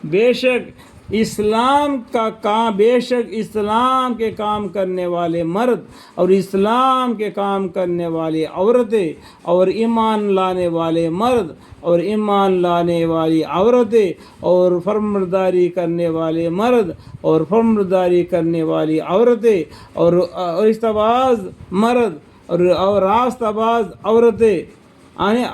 بے شک اسلام کا کام، بے شک اسلام کے کام کرنے والے مرد اور اسلام کے کام کرنے والی عورتیں اور ایمان لانے والے مرد اور ایمان لانے والی عورتیں اور فرمبرداری کرنے والے مرد اور فرمبرداری کرنے والی عورتیں اور رشتہ باز مرد اور راستہ باز عورتیں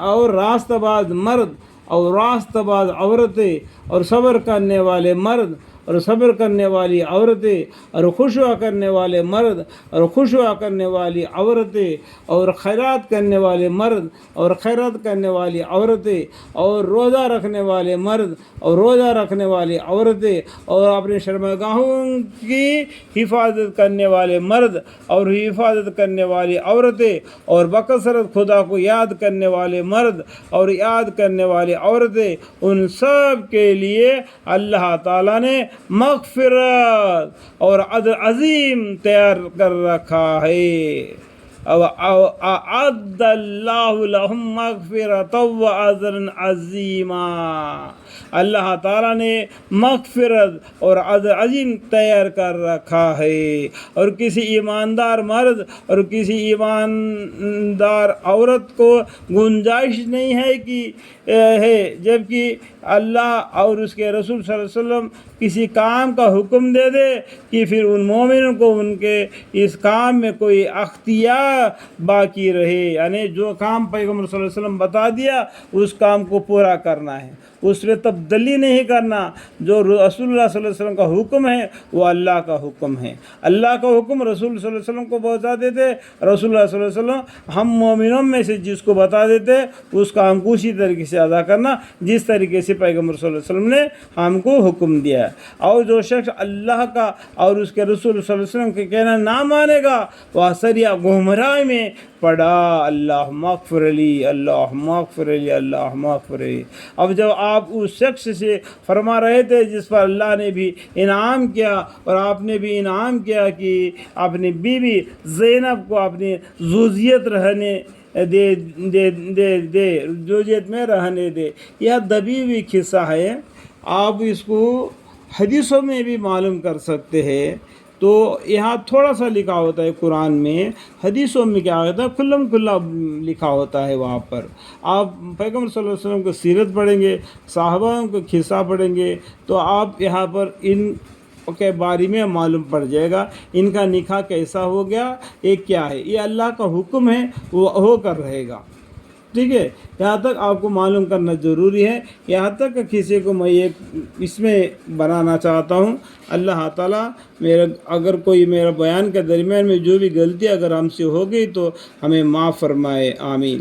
اور راستہ باز مرد اور راستہ باز عورتیں اور صبر کرنے والے مرد اور صبر کرنے والی عورتیں اور خشوع کرنے والے مرد اور خشوع کرنے والی عورتیں اور خیرات کرنے والے مرد اور خیرات کرنے والی عورتیں اور روزہ رکھنے والے مرد اور روزہ رکھنے والی عورتیں اور اپنے شرمگاہوں کی حفاظت کرنے والے مرد اور حفاظت کرنے والی عورتیں اور بکثرت خدا کو یاد کرنے والے مرد اور یاد کرنے والی عورتیں، ان سب کے لیے اللہ تعالیٰ نے مغفرت اور اجر عظیم تیار کر رکھا ہے۔ اعد اللہ لہم مغفرۃ و اجرا عظیما، اللہ تعالیٰ نے مغفرت اور اجر عظیم تیار کر رکھا ہے۔ اور کسی ایماندار مرد اور کسی ایماندار عورت کو گنجائش نہیں ہے کہ جبکہ اللہ اور اس کے رسول صلی اللہ علیہ وسلم کسی کام کا حکم دے دے کہ پھر ان مومنوں کو ان کے اس کام میں کوئی اختیار باقی رہے، یعنی جو کام پیغمبر صلی اللہ علیہ وسلم بتا دیا اس کام کو پورا کرنا ہے، اس میں تبدیلی نہیں کرنا۔ جو رسول اللہ صلی اللہ علیہ وسلم کا حکم ہے وہ اللہ کا حکم ہے، اللہ کا حکم رسول صلی اللہ علیہ وسلم کو بتا دیتے، رسول اللہ صلی اللہ علیہ وسلم ہم مومنوں میں سے جس کو بتا دیتے اس کام کو اسی طریقے سے ادا کرنا جس طریقے سے پیغمبر صلی اللہ علیہ وسلم نے ہم کو حکم دیا ہے۔ اور جو شخص اللہ کا اور اس کے رسول صلی اللہ علیہ وسلم کے کہنا نہ مانے گا وہ سریا گمراہی میں پڑا۔ اللہ مغفر لی، اللہ مغفر لی، اللہ مغفر لی۔ اب جب آپ اس شخص سے فرما رہے تھے جس پر اللہ نے بھی انعام کیا اور آپ نے بھی انعام کیا کہ اپنی بیوی زینب کو اپنی زوجیت رہنے دے زوجیت میں رہنے دے، یہ دبی ہوئی قصہ ہے، آپ اس کو حدیثوں میں بھی معلوم کر سکتے ہیں۔ تو یہاں تھوڑا سا لکھا ہوتا ہے قرآن میں، حدیثوں میں کیا ہوتا ہے کھلم کھلا لکھا ہوتا ہے۔ وہاں پر آپ پیغمبر صلی اللہ علیہ وسلم کی سیرت پڑھیں گے، صحابہ کا قصہ پڑھیں گے تو آپ یہاں پر ان کے بارے میں معلوم پڑ جائے گا، ان کا نکاح کیسا ہو گیا، یہ کیا ہے، یہ اللہ کا حکم ہے، وہ ہو کر رہے گا۔ ٹھیک ہے، یہاں تک آپ کو معلوم کرنا ضروری ہے۔ یہاں تک کسی کو میں ایک اس میں بنانا چاہتا ہوں، اللہ تعالیٰ اگر کوئی میرا بیان کے درمیان میں جو بھی غلطی اگر ہم سے ہو گئی تو ہمیں معاف فرمائے، آمین۔